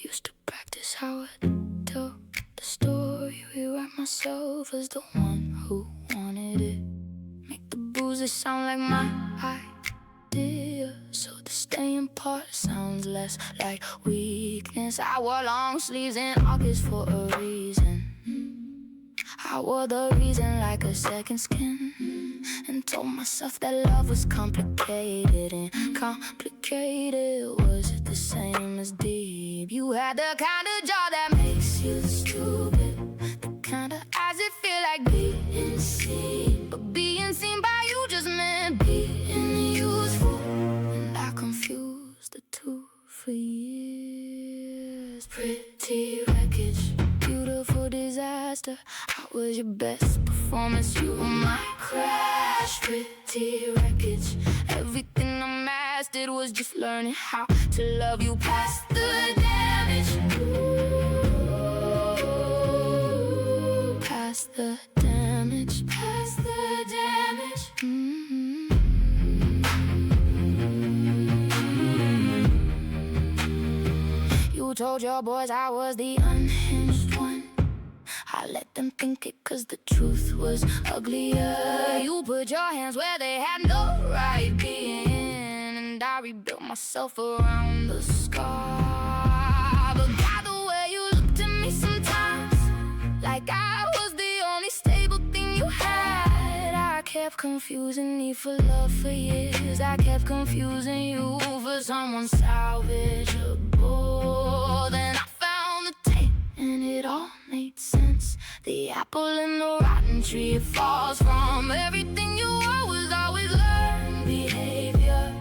used to practice how I tell the story, rewrite myself as the one who wanted it. Make the bruises sound like my idea, so the staying part sounds less like weakness. I wore long sleeves in August for a reason. I wore the reason like a second skin, and told myself that love was complicated. And complicated, was it the same as deep? You had the kind of jaw that makes you stupid, the kind of eyes that feel like being seen. But being seen by you just meant being useful, and I confused the two for years. Pretty wreckage, beautiful disaster. How was your best performance? You were my crash. Pretty wreckage, everything I mastered was just learning how to love you past the damage. Ooh, past the damage, past the damage. You told your boys I was the unhinged one. I let them think it cause the truth was uglier. You put your hands where they had no right being, and I rebuilt myself around the scar. But by the way you looked at me sometimes, like I was the only stable thing you had. I kept confusing me for love for years. I kept confusing you for someone salvageable. Then I found the tape and it all made sense. The apple in the rotten tree, it falls from. Everything you were was always learned behavior,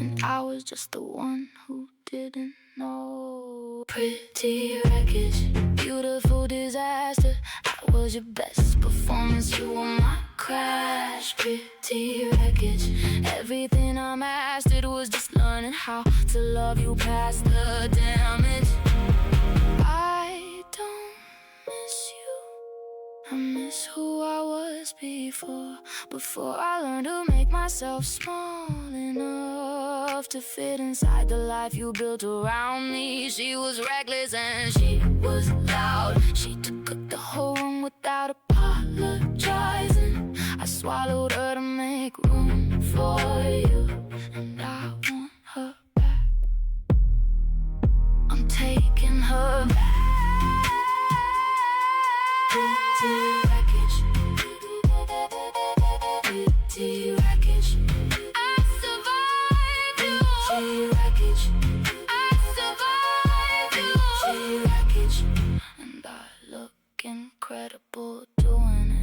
and I was just the one who didn't know. Pretty wreckage, beautiful disaster. How was your best performance? You were my crash. Pretty wreckage, everything I mastered was just learning how to love you past the damage. I don't miss you, I miss who I was before I learned to make myself small enough to fit inside the life you built around me. She was reckless and she was loud. She took up the whole room without apologizing. I swallowed her to make room for you, and I want her back. I'm taking her back. Pretty wreckage, pretty wreckage. I survived you. Pretty wreckage, I survived you. Pretty wreckage, and I look incredible doing it.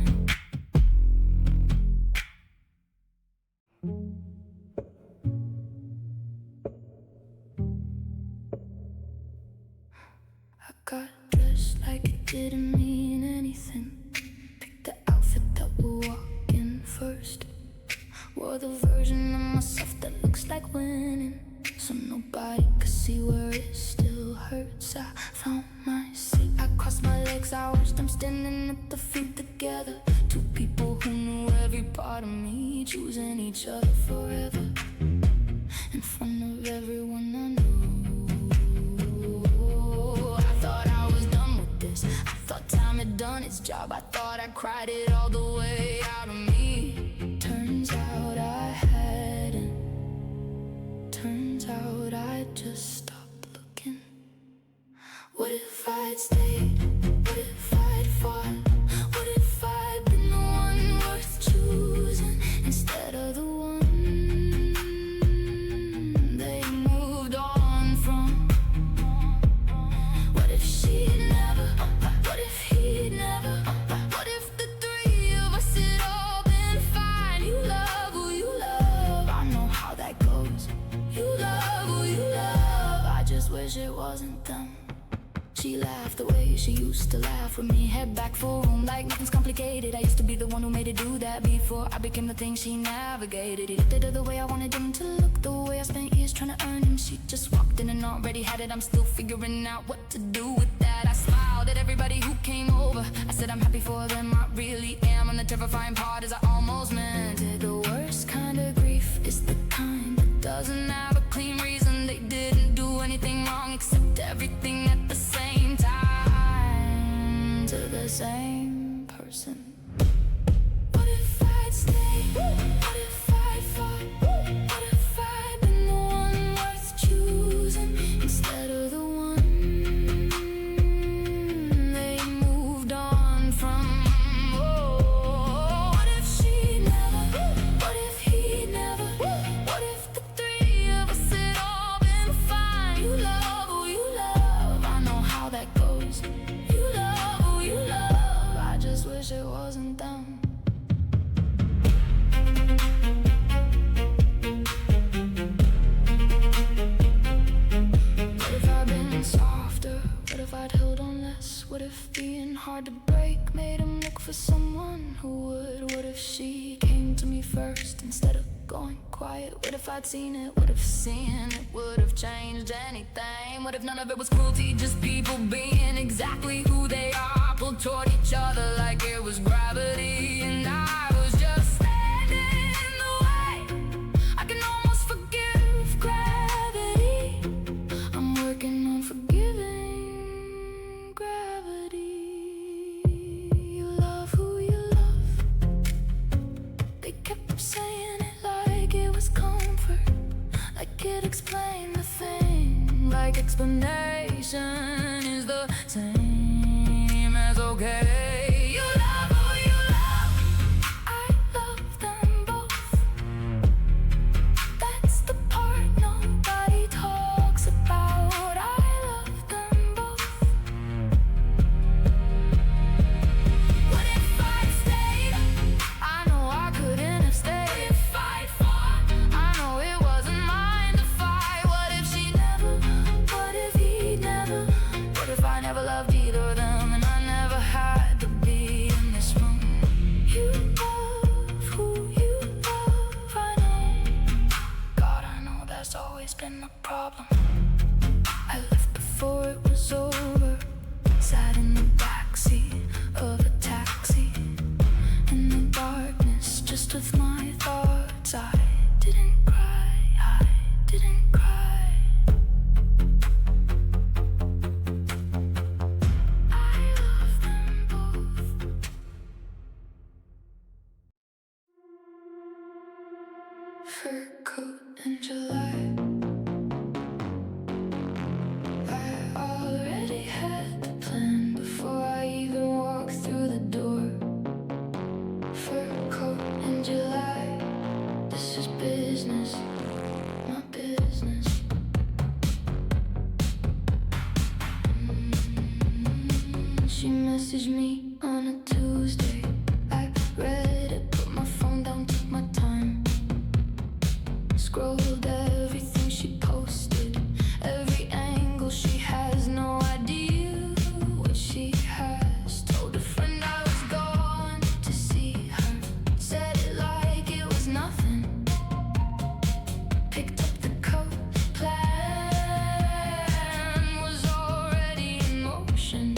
I got dressed like it didn't mean anything. Picked the outfit that would walk in first. Wore the version of myself that looks like winning, so nobody could see where it still hurts. I found my seat, I crossed my legs, I watched them standing at the feet together. Two people who knew every part of me, choosing each other forever, in front of everyone I knew. I thought time had done its job. I thought I cried it all the way out of me. Turns out I hadn't. Turns out I just stopped looking. What if I'd stayed? What if I'd fought? What if I'd been the one worth choosing instead of the one they moved on from? What if she'd never? What if he'd never? What if the three of us had all been fine? You love who you love, I know how that goes. You love who you love, I just wish it wasn't them. she laughed the way she used to laugh with me. Head back for home like nothing's complicated. I used to be the one who made her do that before I became the thing she navigated. He looked at her the way I wanted him to look, the way I spent years trying to earn him. She just walked in and already had it. I'm still figuring out what to do with that. I smiled at everybody who came over. I said I'm happy for them, I really am. And the terrifying part is I almost meant it. The worst kind of grief is the kind that doesn't have a clean reason. They didn't do anything wrong except everything at the same time to the same person. What if I'd stayed? What if I'd fought? What if I'd been the one worth choosing instead of the one they moved on from? Oh, what if she never? What if he never? What if the three of us had all been fine? You love who you love, I know how that goes. You love who you love, I just wish it wasn't them. What if I'd been softer? What if I'd held on less? What if being hard to break made him look for someone who would? What if she came to me first instead of going quiet? What if I'd seen it? What if seeing it would have changed anything? What if none of it was cruelty, just people being exactly who they are, pulled toward each other like it was gravity, and I was just standing in the way? I can almost forgive gravity. I'm working on forgiving gravity. You love who you love. They kept saying it like it was comfort, like it explained the thing, like explanation is the same as okay. You love who you love, I love them both. That's the part nobody talks about. I love them both. What if I'd stayed? I know I couldn't have stayed. What if I'd fought? I know it wasn't mine to fight. What if she never? What if he never? What if I never loved either of them and I never had to be in this room? You love who you love, I know. God, I know that's always been the problem. I left before it was over, sat in the backseat of a taxi in the darkness, just with my thoughts. I didn't cry, I didn't cry. I love them both. Fur coat in July, I already had the plan before I even walked through the door. Fur coat in July, this is business, my business. She messaged me on a Tuesday. I read it, put my phone down, took my time. Scrolled everything she posted, every angle she has, no idea what she has. Told a friend I was going to see her, said it like it was nothing. Picked up the coat, plan was already in motion.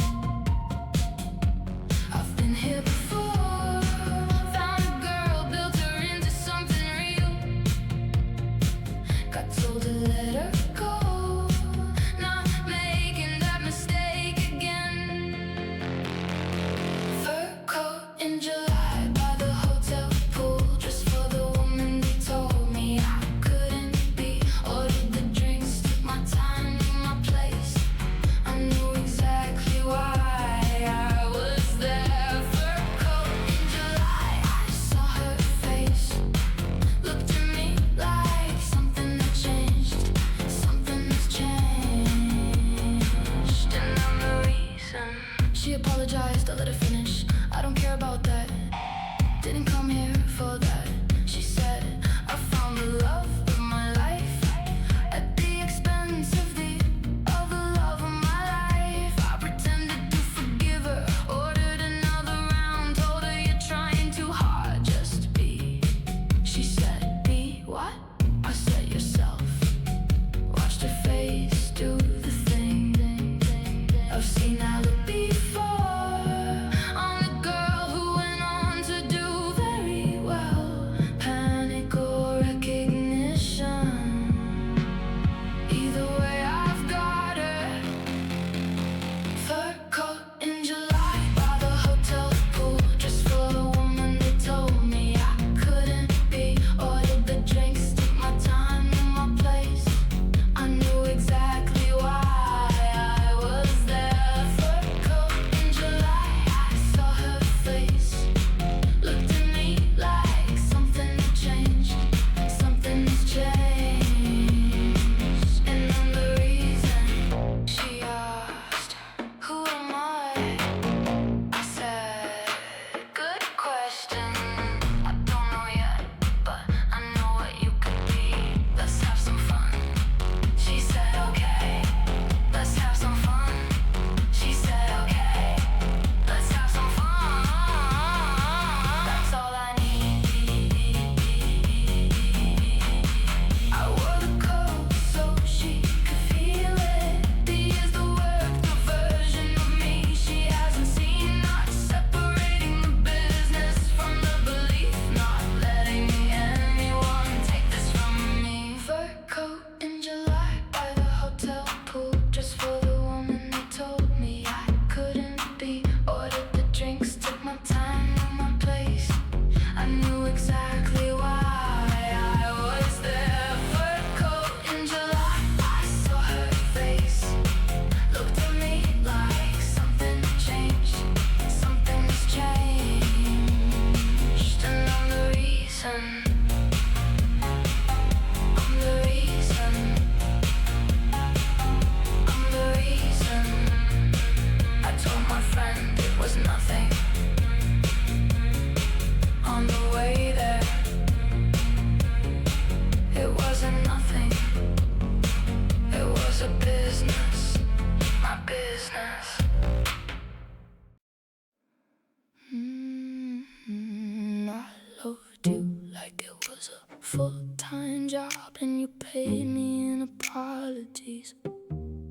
full-time job and you paid me in apologies.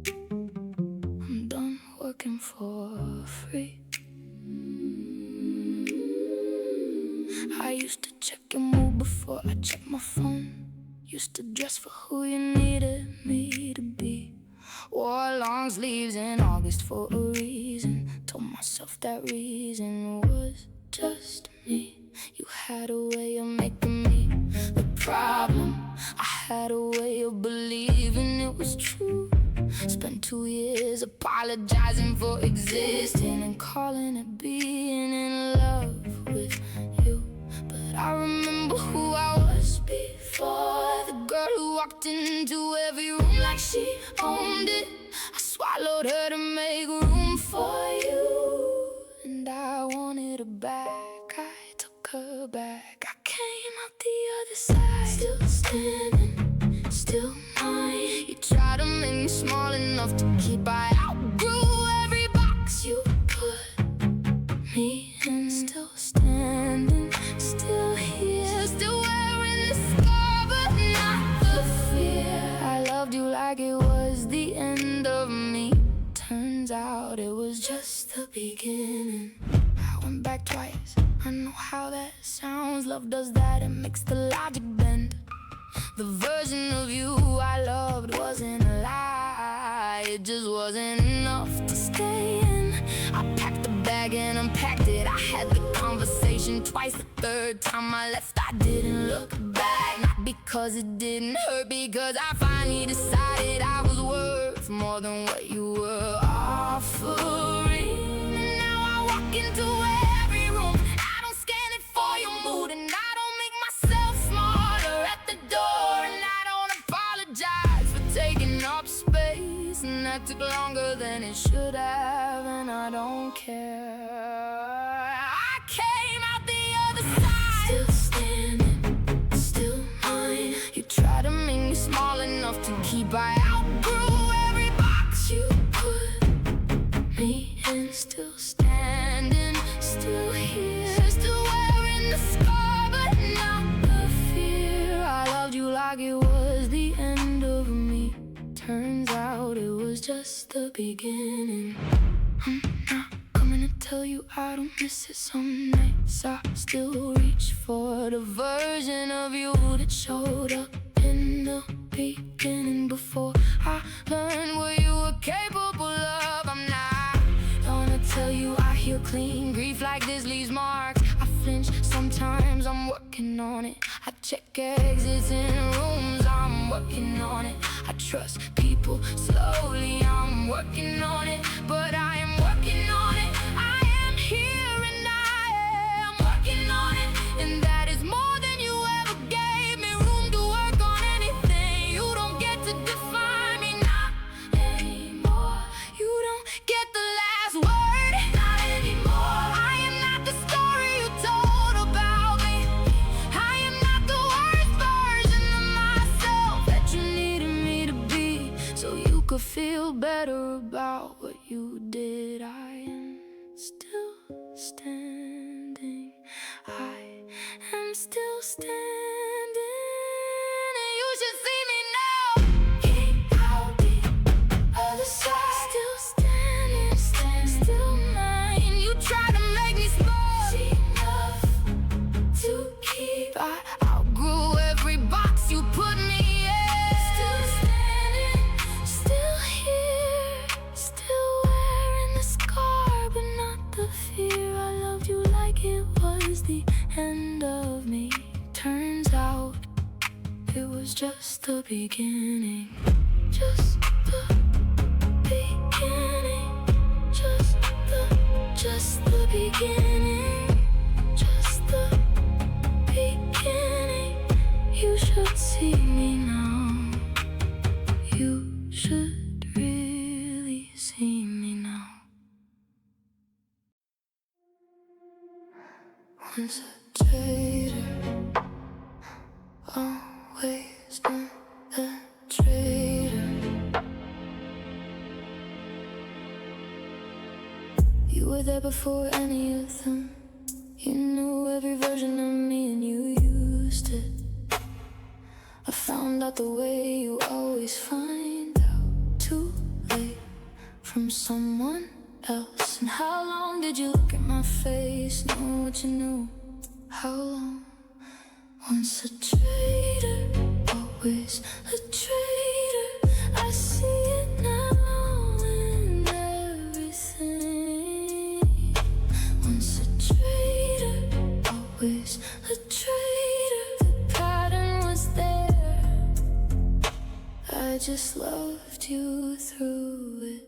I'm done working for free. I used to check your mood before I checked my phone. Used to dress for who you needed me to be. Wore long sleeves in August for a reason. Told myself that reason was just me. You had a way of making me the problem. I had a way of believing it was true. Spent 2 years apologizing for existing and calling it being in love with you. But I remember who I was before. The girl who walked into every room like she owned it. I swallowed her to make room for you. And I wanted her back, I took her back. I came out the other side, still standing, still mine. You tried to make me small enough to keep. I outgrew every box you put me in. Still standing, still here, still wearing the scar, but not the fear. I loved you like it was the end of me. Turns out it was just the beginning. I went back twice, I know how that sounds. Love does that, it makes the logic bend. The version of you I loved wasn't a lie. It just wasn't enough to stay in. I packed the bag and unpacked it. I had the conversation twice. The third time I left, I didn't look back. Not because it didn't hurt, because I finally decided I was worth more than what you were offering. And now I walk into every room. I don't scan it for your mood, and I don't make myself smarter at the door. And I don't apologize for taking up space, and that took longer than it should have, and I don't care. I came out the other side, still standing, still mine. You tried to make me small enough to keep. I outgrew every box you put me in. Still standing, still here, still wearing the scar, but not the fear. I loved you like it was the end of me. Turns out it was just the beginning. I'm not coming to tell you I don't miss it. Some nights I still reach for the version of you that showed up in the beginning. Before I learned what you were capable of, I'm not gonna tell you I heal clean. Grief like this leaves marks. I flinch sometimes, I'm working on it. I check exits in rooms, I'm working on it. I trust people slowly, I'm working on it. But I am working on it. I am here and I am working on it. And that is more than you ever gave me room to work on anything. You don't get to define me, not anymore. You don't get the last word, not anymore. I am not the story you told about me. I am not the worst version of myself that you needed me to be, so you could feel better about what you did. I am still standing, I am still standing, and you should see me now. Came out the other side, still standing, still mine. You try to make me small enough to keep. I outgrew every box you put me in. Still standing, still here, still wearing the scar, but not the fear. I loved you like it was the end of me. Turns out it was just the beginning. Just the beginning. Just the beginning. Just the beginning. You should see me now. You should really see me now. Once a traitor, always been the traitor. You were there before any of them. You knew every version of me and you used it. found out the way you always find out. Too late from someone else. And how long did you look at my face, know what you knew? How long? Once a traitor, always a traitor. I see it now in everything. Once a traitor, always a traitor. The pattern was there, I just loved you through it.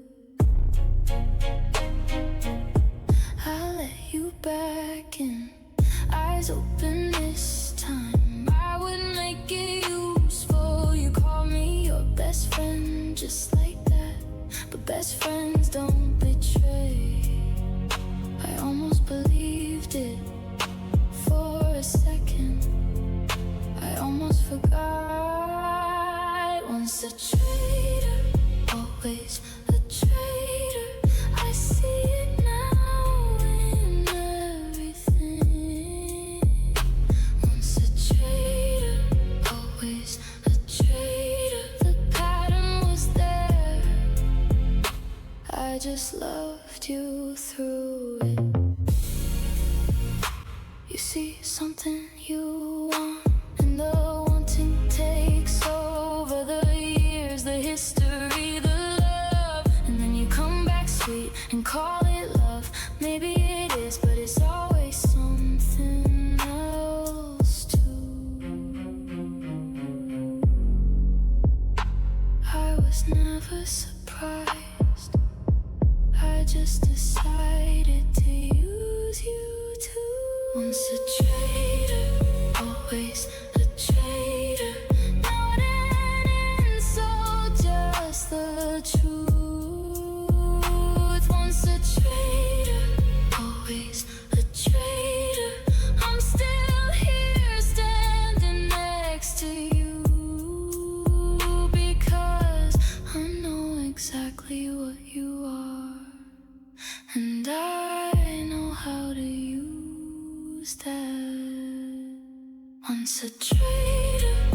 I let you back in, eyes open this time. I would make it useful. You call me your best friend, just like that. But best friends don't betray. I almost believed it for a second. I almost forgot. Once a traitor, always a traitor. I see it now in everything. Once a traitor, always a traitor. The pattern was there, I just loved you through it. You see something you want, and the wanting takes over the years, the history, the love. And then you come back sweet and call it love. Maybe it is, but it's always something else too. I was never surprised, I just decided to use you too. Once a traitor, always a traitor. Not an insult, just the truth. Once a traitor, always a traitor. I'm still here standing next to you, because I know exactly what you are, and I know how to use that. Once a traitor,